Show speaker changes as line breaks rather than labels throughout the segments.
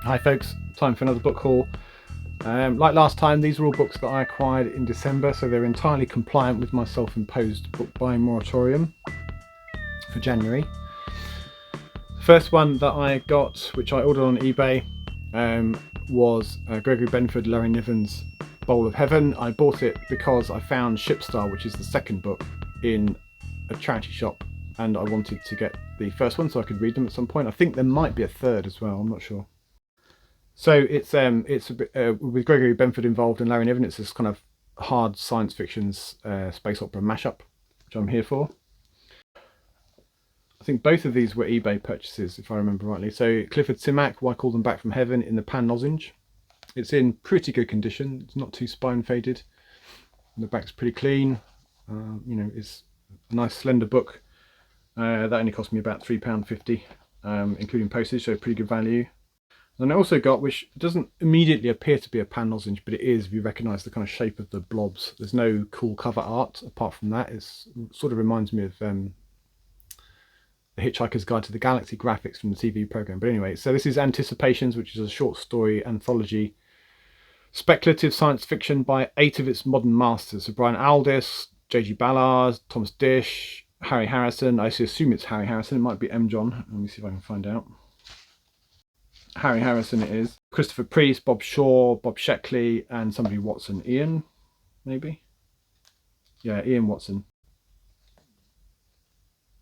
Hi folks, time for another book haul. Like last time, these are all books that I acquired in December, so they're entirely compliant with my self-imposed book buying moratorium for January. The first one that I got, which I ordered on eBay, was Gregory Benford, Larry Niven's Bowl of Heaven. I bought it because I found Shipstar, which is the second book, in a charity shop, and I wanted to get the first one so I could read them at some point. I think there might be a third as well, I'm not sure. So it's a bit, with Gregory Benford involved and Larry Niven. It's this kind of hard science fiction space opera mashup, which I'm here for. I think both of these were eBay purchases, if I remember rightly. So Clifford Simak, Why Call Them Back from Heaven, in the pan lozenge. It's in pretty good condition. It's not too spine faded. The back's pretty clean. You know, it's a nice slender book. That only cost me about £3.50, including postage, so pretty good value. And I also got, which doesn't immediately appear to be a pan lozenge, but it is if you recognise the kind of shape of the blobs. There's no cool cover art apart from that. It sort of reminds me of The Hitchhiker's Guide to the Galaxy graphics from the TV programme. But anyway, so this is Anticipations, which is a short story anthology, speculative science fiction by 8 of its modern masters. So Brian Aldiss, J.G. Ballard, Thomas Disch, Harry Harrison. I assume it's Harry Harrison. It might be M. John. Let me see if I can find out. Harry Harrison it is. Christopher Priest, Bob Shaw, Bob Sheckley, and somebody Watson. Ian, maybe? Yeah, Ian Watson.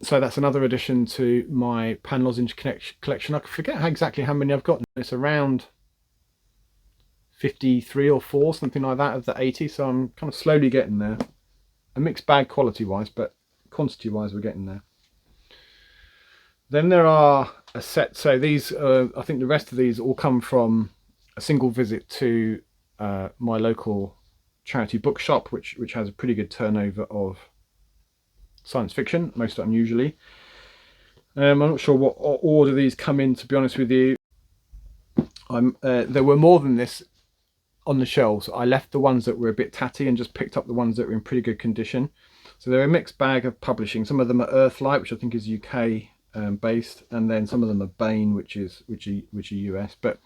So that's another addition to my pan lozenge collection. I forget exactly how many I've got. It's around 53 or 4, something like that, of the 80. So I'm kind of slowly getting there. A mixed bag quality-wise, but quantity-wise we're getting there. Then there are a set, so these, I think the rest of these all come from a single visit to my local charity bookshop, which has a pretty good turnover of science fiction, most unusually. I'm not sure what order these come in, to be honest with you. There were more than this on the shelves. I left the ones that were a bit tatty and just picked up the ones that were in pretty good condition. So they're a mixed bag of publishing. Some of them are Earthlight, which I think is UK based, and then some of them are Bain, which are US. But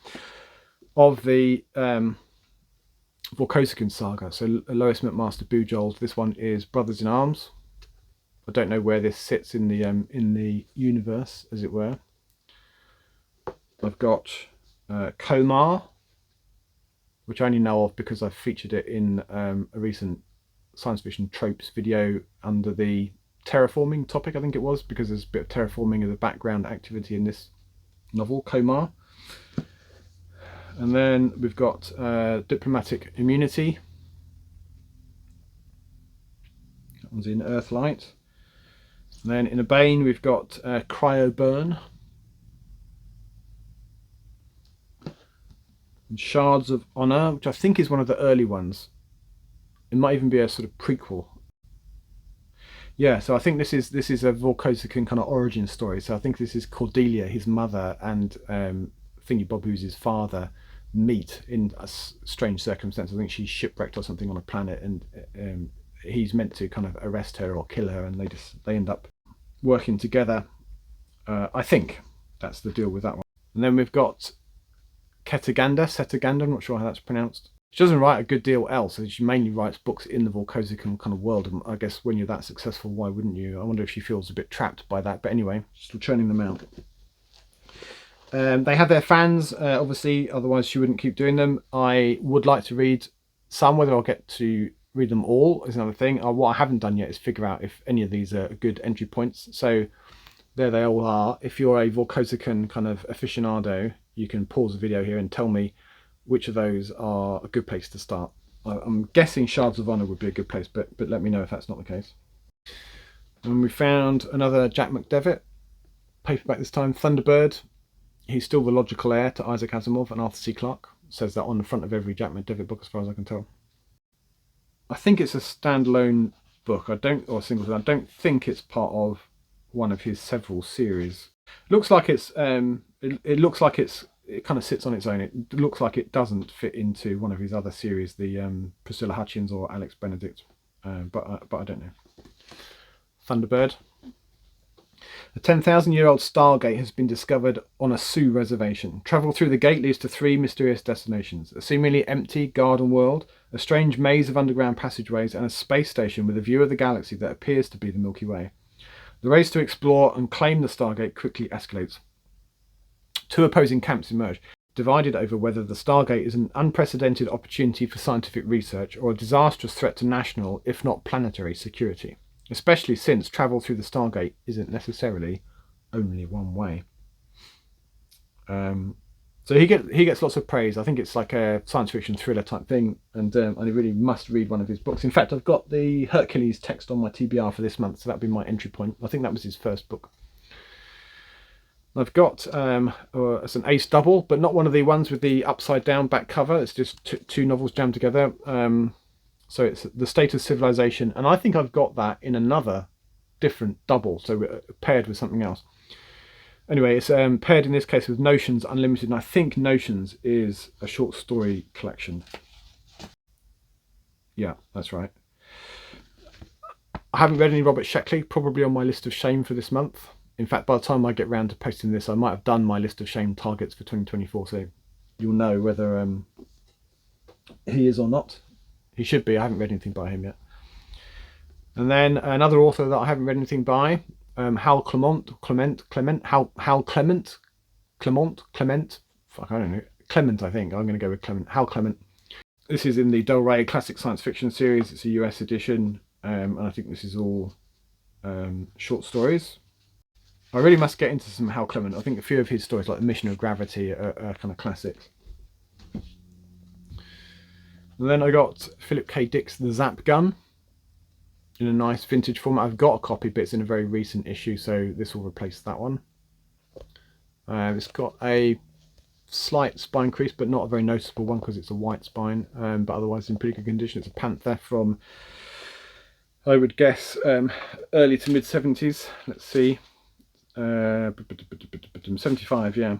of the Vorkosigan saga, so Lois McMaster Bujold, this one is Brothers in Arms. I don't know where this sits in the universe, as it were. I've got Komar, which I only know of because I've featured it in a recent science fiction tropes video under the terraforming topic, I think it was, because there's a bit of terraforming of the background activity in this novel, Komar. And then we've got Diplomatic Immunity. That one's in Earthlight. And then in a Bain we've got Cryoburn. And Shards of Honor, which I think is one of the early ones. It might even be a sort of prequel. Yeah, so I think this is a Vorkosigan kind of origin story. So I think this is Cordelia, his mother, and Thingy Bob, who's his father, meet in a strange circumstance. I think she's shipwrecked or something on a planet, and he's meant to kind of arrest her or kill her, and they end up working together. I think that's the deal with that one. And then we've got Setaganda, I'm not sure how that's pronounced. She doesn't write a good deal else. She mainly writes books in the Vorkosigan kind of world, and I guess when you're that successful, why wouldn't you? I wonder if she feels a bit trapped by that, but anyway, still churning them out. They have their fans, obviously, otherwise she wouldn't keep doing them. I would like to read some. Whether I'll get to read them all is another thing. What I haven't done yet is figure out if any of these are good entry points. So there they all are. If you're a Vorkosigan kind of aficionado, you can pause the video here and tell me which of those are a good place to start. I'm guessing Shards of Honor would be a good place, but let me know if that's not the case. And we found another Jack McDevitt paperback this time, Thunderbird. He's still the logical heir to Isaac Asimov and Arthur C. Clarke. It says that on the front of every Jack McDevitt book, as far as I can tell. I think it's a standalone book. Or single. I don't think it's part of one of his several series. It looks like it's. It looks like it kind of sits on its own. It looks like it doesn't fit into one of his other series, the Priscilla Hutchins or Alex Benedict, but I don't know. Thunderbird. A 10,000-year-old Stargate has been discovered on a Sioux reservation. Travel through the gate leads to 3 mysterious destinations: a seemingly empty garden world, a strange maze of underground passageways, and a space station with a view of the galaxy that appears to be the Milky Way. The race to explore and claim the Stargate quickly escalates. 2 opposing camps emerge, divided over whether the Stargate is an unprecedented opportunity for scientific research or a disastrous threat to national, if not planetary, security, especially since travel through the Stargate isn't necessarily only one way. So he gets lots of praise. I think it's like a science fiction thriller type thing, and I really must read one of his books. In fact, I've got the Hercules text on my TBR for this month, so that'd be my entry point. I think that was his first book. I've got it's an ace double, but not one of the ones with the upside down back cover. It's just two novels jammed together. So it's The State of Civilization, and I think I've got that in another different double, so paired with something else. Anyway, it's paired in this case with Notions Unlimited, and I think Notions is a short story collection. Yeah, that's right. I haven't read any Robert Sheckley, probably on my list of shame for this month. In fact, by the time I get round to posting this, I might have done my list of shame targets for 2024, so you'll know whether he is or not. He should be. I haven't read anything by him yet. And then another author that I haven't read anything by, Hal Clement. Fuck, I don't know. Clement, I think. I'm going to go with Clement. Hal Clement. This is in the Del Rey Classic Science Fiction series. It's a US edition, and I think this is all short stories. I really must get into some Hal Clement. I think a few of his stories, like The Mission of Gravity, are kind of classics. And then I got Philip K. Dick's The Zap Gun in a nice vintage format. I've got a copy, but it's in a very recent issue, so this will replace that one. It's got a slight spine crease, but not a very noticeable one because it's a white spine, but otherwise in pretty good condition. It's a Panther from, I would guess, early to mid-70s. Let's see. 75, yeah.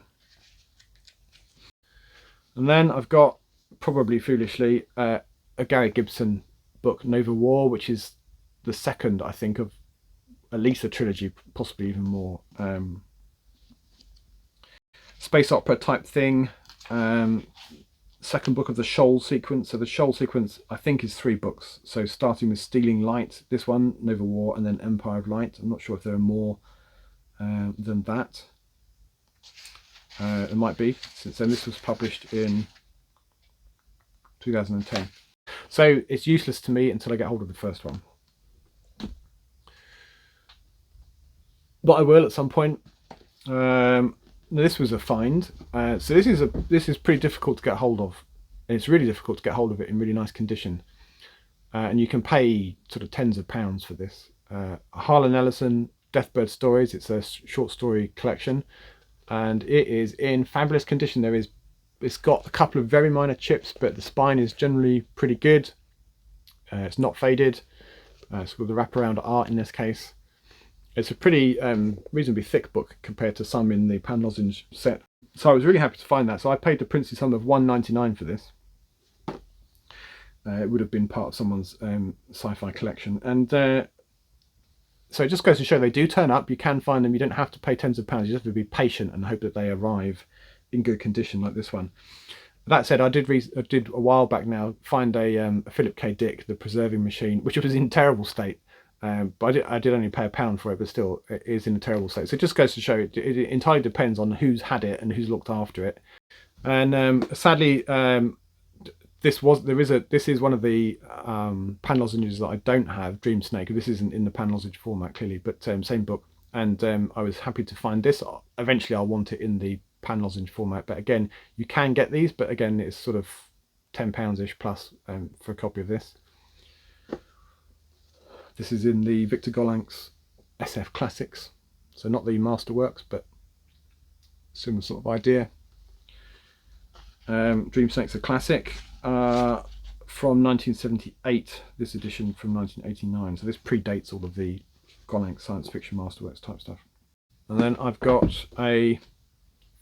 And then I've got, probably foolishly, a Gary Gibson book, Nova War, which is the second, I think, of at least a trilogy, possibly even more. Space opera type thing. Second book of the Shoal sequence. So the Shoal sequence, I think, is 3 books. So starting with Stealing Light, this one, Nova War, and then Empire of Light. I'm not sure if there are more than that. It might be, since then this was published in 2010. So it's useless to me until I get hold of the first one. But I will at some point. This was a find. So this is pretty difficult to get hold of. And it's really difficult to get hold of it in really nice condition. And you can pay sort of tens of pounds for this. Harlan Ellison, Deathbird Stories. It's a short story collection, and it is in fabulous condition. It's got a couple of very minor chips, but the spine is generally pretty good. It's not faded. It's got the wraparound art in this case. It's a pretty reasonably thick book compared to some in the Pan Lozenge set. So I was really happy to find that. So I paid the princely sum of £1.99 for this. It would have been part of someone's sci-fi collection, and so it just goes to show they do turn up. You can find them. You don't have to pay tens of pounds. You just have to be patient and hope that they arrive in good condition, like this one. That said, I did a while back now find a Philip K. Dick, The Preserving Machine, which was in terrible state. But I did only pay £1 for it, but still, it is in a terrible state. So it just goes to show it entirely depends on who's had it and who's looked after it. And sadly, this is one of the Pan Lozenges that I don't have, Dream Snake. This isn't in the Pan Lozenge format, clearly, but same book. And I was happy to find this. Eventually, I'll want it in the Pan Lozenge format. But again, you can get these, but again, it's sort of £10-ish plus for a copy of this. This is in the Victor Golank's SF Classics. So not the Masterworks, but similar sort of idea. Dream Snake's a classic. From 1978, this edition from 1989, so this predates all of the Golank science fiction masterworks type stuff. And then I've got a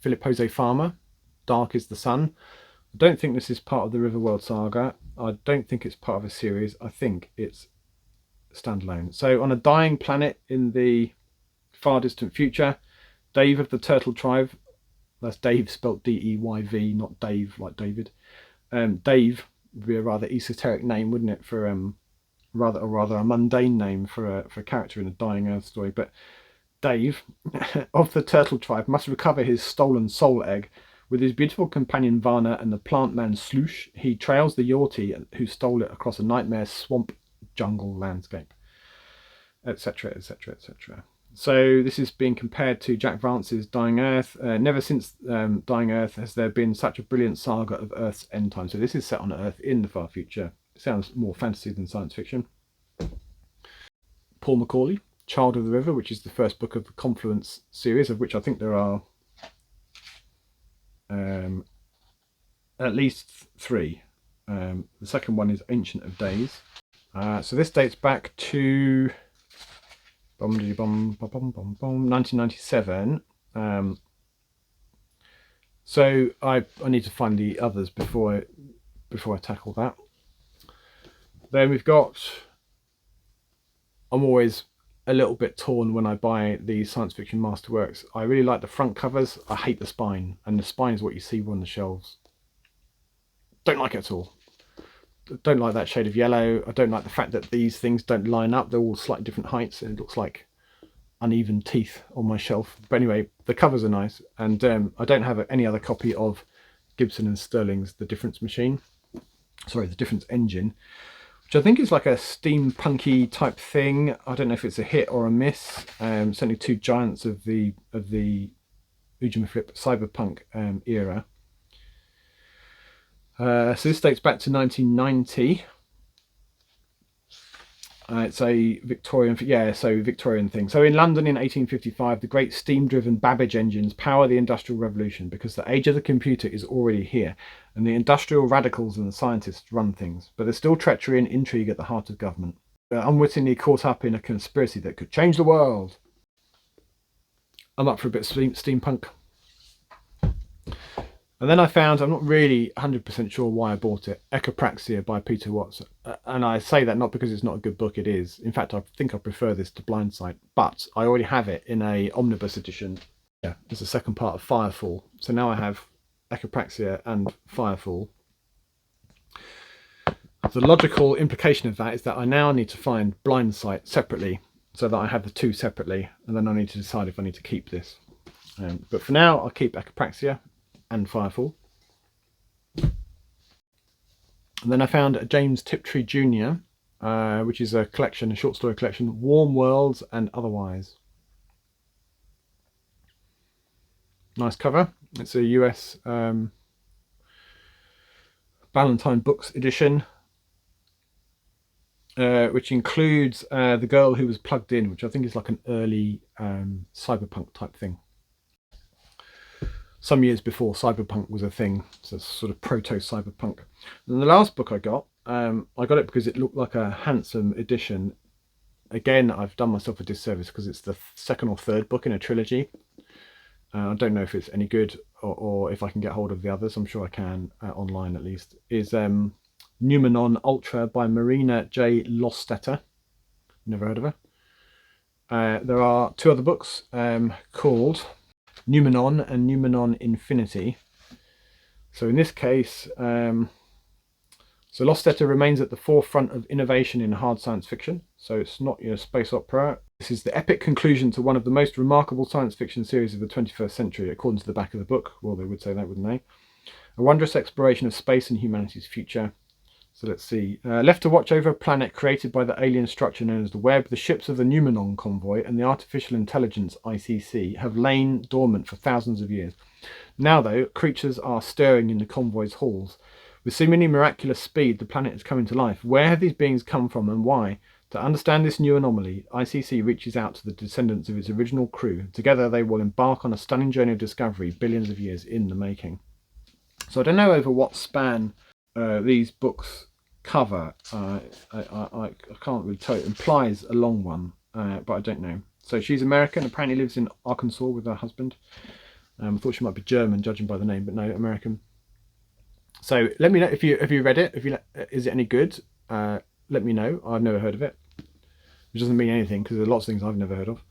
Philip Jose Farmer, Dark is the Sun. I don't think this is part of the Riverworld saga. I don't think it's part of a series. I think it's standalone. So on a dying planet in the Far Distant Future, Dave of the Turtle Tribe. That's Dave spelt D-E-Y-V, not Dave like David. Dave would be a rather esoteric name, wouldn't it, for rather a mundane name for a character in a Dying Earth story. But Dave of the Turtle Tribe must recover his stolen soul egg. With his beautiful companion Varna and the plant man Sloosh, he trails the Yortie who stole it across a nightmare swamp jungle landscape, etc., etc., etc. So this is being compared to Jack Vance's Dying Earth. Never since Dying Earth has there been such a brilliant saga of Earth's end time. So this is set on Earth in the far future. It sounds more fantasy than science fiction. Paul Macaulay, Child of the River, which is the first book of the Confluence series, of which I think there are at least 3. The second one is Ancient of Days. So this dates back to 1997. So I need to find the others before I tackle that. Then we've got, I'm always a little bit torn when I buy these science fiction masterworks. I really like the front covers. I hate the spine, and the spine is what you see on the shelves. Don't like it at all. Don't like that shade of yellow. I don't like the fact that these things don't line up. They're all slightly different heights, and it looks like uneven teeth on my shelf. But anyway, the covers are nice, and I don't have any other copy of Gibson and Sterling's The Difference Machine. Sorry, The Difference Engine, which I think is like a steampunky type thing. I don't know if it's a hit or a miss. Certainly 2 giants of the Ujima Flip cyberpunk era. So this dates back to 1990. It's a Victorian thing. So in London in 1855, the great steam-driven Babbage engines power the Industrial Revolution because the age of the computer is already here, and the industrial radicals and the scientists run things. But there's still treachery and intrigue at the heart of government. They're unwittingly caught up in a conspiracy that could change the world. I'm up for a bit of steampunk. And then I found, I'm not really 100% sure why I bought it, Echopraxia by Peter Watts. And I say that not because it's not a good book, it is. In fact, I think I prefer this to Blindsight, but I already have it in a omnibus edition. Yeah, it's the second part of Firefall. So now I have Echopraxia and Firefall. The logical implication of that is that I now need to find Blindsight separately, so that I have the 2 separately, and then I need to decide if I need to keep this. But for now, I'll keep Echopraxia and Firefall. And then I found James Tiptree Jr., which is a collection, a short story collection, Warm Worlds and Otherwise. Nice cover. It's a US Ballantine Books edition, which includes The Girl Who Was Plugged In, which I think is like an early cyberpunk type thing. Some years before cyberpunk was a thing, so sort of proto-cyberpunk. And the last book I got it because it looked like a handsome edition. Again, I've done myself a disservice because it's the 2nd or 3rd book in a trilogy. I don't know if it's any good or if I can get hold of the others. I'm sure I can, online at least. Is Numenon Ultra by Marina J. Lostetter. Never heard of her. There are 2 other books called Numenon and Numenon Infinity. So in this case, so Lostetter remains at the forefront of innovation in hard science fiction. So it's not your space opera. This is the epic conclusion to one of the most remarkable science fiction series of the 21st century, according to the back of the book. Well, they would say that, wouldn't they? A wondrous exploration of space and humanity's future. So let's see. Left to watch over a planet created by the alien structure known as the Web, the ships of the Numenon convoy and the artificial intelligence ICC have lain dormant for thousands of years. Now, though, creatures are stirring in the convoy's halls. With seemingly miraculous speed, the planet is coming to life. Where have these beings come from and why? To understand this new anomaly, ICC reaches out to the descendants of its original crew. Together, they will embark on a stunning journey of discovery, billions of years in the making. So I don't know over what span these books cover. I can't really tell. It implies a long one, but I don't know. So she's American, apparently lives in Arkansas with her husband. I thought she might be German, judging by the name, but no, American. So let me know if you read it. Is it any good? Let me know. I've never heard of it, which doesn't mean anything because there are lots of things I've never heard of.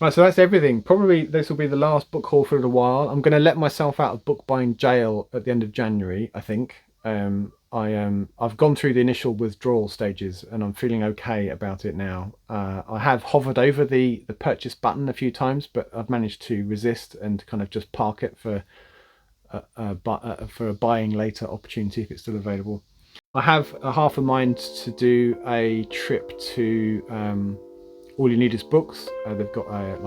Right, so that's everything. Probably this will be the last book haul for a little while. I'm going to let myself out of book buying jail at the end of January, I think. I've gone through the initial withdrawal stages and I'm feeling okay about it now. I have hovered over the purchase button a few times, but I've managed to resist and kind of just park it for a buying later opportunity if it's still available. I have a half a mind to do a trip to All You Need Is Books. They've got a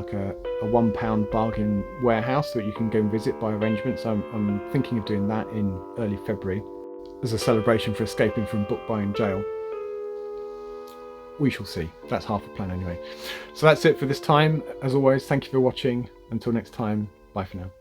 £1 bargain warehouse that you can go and visit by arrangement. So I'm thinking of doing that in early February as a celebration for escaping from book buying jail. We shall see. That's half the plan anyway. So that's it for this time. As always, thank you for watching. Until next time, bye for now.